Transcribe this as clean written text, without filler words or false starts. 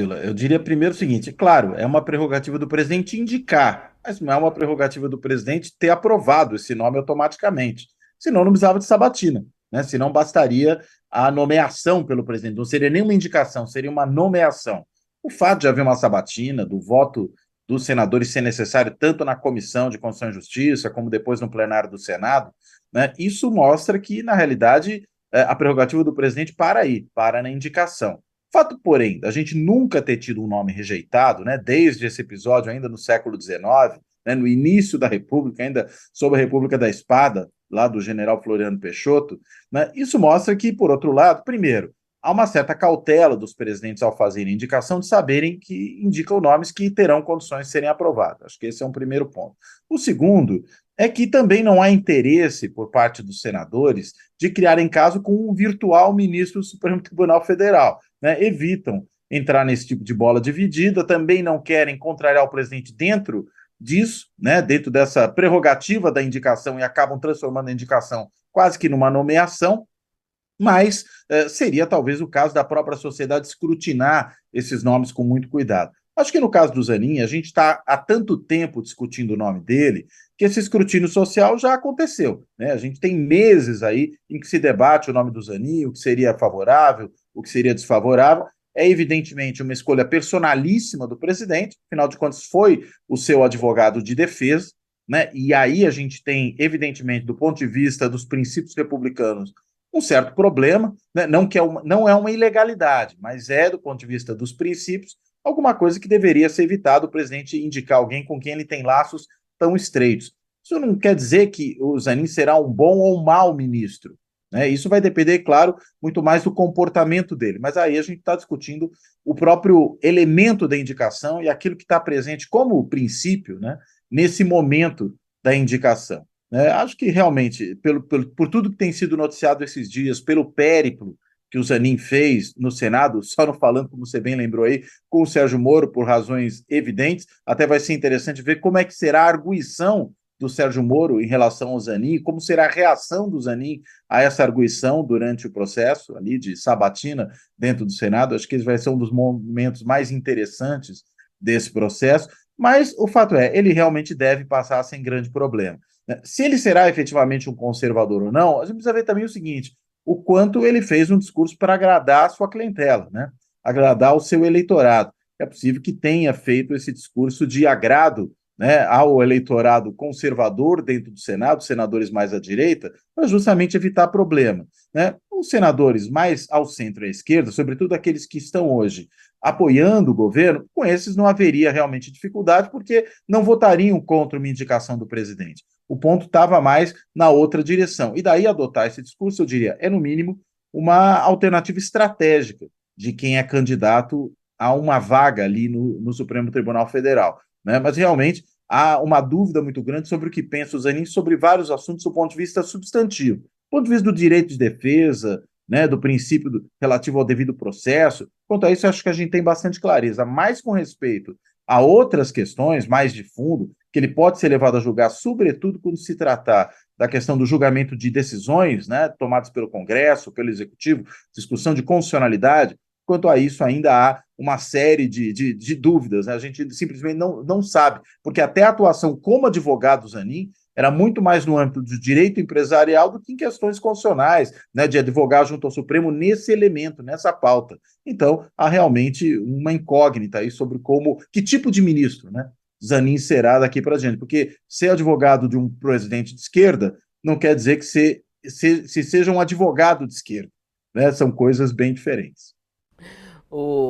Eu diria primeiro o seguinte: claro, é uma prerrogativa do presidente indicar, mas não é uma prerrogativa do presidente ter aprovado esse nome automaticamente. Senão não precisava de sabatina, né? Senão bastaria a nomeação pelo presidente. Não seria nenhuma indicação, seria uma nomeação. O fato de haver uma sabatina, do voto dos senadores ser necessário tanto na Comissão de Constituição e Justiça, como depois no plenário do Senado, né? Isso mostra que, na realidade, a prerrogativa do presidente para aí, para na indicação. Fato, porém, da gente nunca ter tido um nome rejeitado, né, desde esse episódio, ainda no século XIX, né, no início da República, ainda sob a República da Espada, lá do general Floriano Peixoto, né, isso mostra que, por outro lado, primeiro, há uma certa cautela dos presidentes ao fazerem indicação de saberem que indicam nomes que terão condições de serem aprovados. Acho que esse é um primeiro ponto. O segundo é que também não há interesse por parte dos senadores de criarem caso com um virtual ministro do Supremo Tribunal Federal, né? Evitam entrar nesse tipo de bola dividida, também não querem contrariar o presidente dentro disso, né? Dentro dessa prerrogativa da indicação e acabam transformando a indicação quase que numa nomeação, mas seria talvez o caso da própria sociedade escrutinar esses nomes com muito cuidado. Acho que no caso do Zanin, a gente está há tanto tempo discutindo o nome dele que esse escrutínio social já aconteceu, né? A gente tem meses aí em que se debate o nome do Zanin, o que seria favorável, o que seria desfavorável. É evidentemente uma escolha personalíssima do presidente, afinal de contas foi o seu advogado de defesa, né? E aí a gente tem, evidentemente, do ponto de vista dos princípios republicanos, um certo problema, né? Não é uma ilegalidade, mas é, do ponto de vista dos princípios, alguma coisa que deveria ser evitado o presidente indicar alguém com quem ele tem laços tão estreitos. Isso não quer dizer que o Zanin será um bom ou um mau ministro, né? Isso vai depender, claro, muito mais do comportamento dele, mas aí a gente está discutindo o próprio elemento da indicação e aquilo que está presente como princípio, né, nesse momento da indicação. Acho que realmente, por tudo que tem sido noticiado esses dias, pelo périplo que o Zanin fez no Senado, só não falando, como você bem lembrou aí, com o Sérgio Moro, por razões evidentes, até vai ser interessante ver como é que será a arguição do Sérgio Moro em relação ao Zanin, como será a reação do Zanin a essa arguição durante o processo ali de sabatina dentro do Senado. Acho que esse vai ser um dos momentos mais interessantes desse processo, mas o fato é, ele realmente deve passar sem grande problema. Se ele será efetivamente um conservador ou não, a gente precisa ver também o seguinte: o quanto ele fez um discurso para agradar a sua clientela, né? Agradar o seu eleitorado. É possível que tenha feito esse discurso de agrado, né, ao eleitorado conservador dentro do Senado, senadores mais à direita, para justamente evitar problema, né? Os senadores mais ao centro e à esquerda, sobretudo aqueles que estão hoje apoiando o governo, com esses não haveria realmente dificuldade, porque não votariam contra uma indicação do presidente. O ponto estava mais na outra direção. E daí adotar esse discurso, eu diria, é no mínimo uma alternativa estratégica de quem é candidato a uma vaga ali no Supremo Tribunal Federal, né? Mas realmente há uma dúvida muito grande sobre o que pensa o Zanin sobre vários assuntos do ponto de vista substantivo. Do ponto de vista do direito de defesa, né, do princípio relativo ao devido processo, quanto a isso, acho que a gente tem bastante clareza, mais com respeito a outras questões mais de fundo, que ele pode ser levado a julgar, sobretudo quando se tratar da questão do julgamento de decisões, né, tomadas pelo Congresso, pelo Executivo, discussão de constitucionalidade. Quanto a isso, ainda há uma série de dúvidas, né? A gente simplesmente não sabe, porque até a atuação como advogado do Zanin era muito mais no âmbito do direito empresarial do que em questões constitucionais, né, de advogar junto ao Supremo nesse elemento, nessa pauta. Então, há realmente uma incógnita aí sobre que tipo de ministro, né, Zanin será daqui para diante, porque ser advogado de um presidente de esquerda não quer dizer que se seja um advogado de esquerda, né? São coisas bem diferentes. O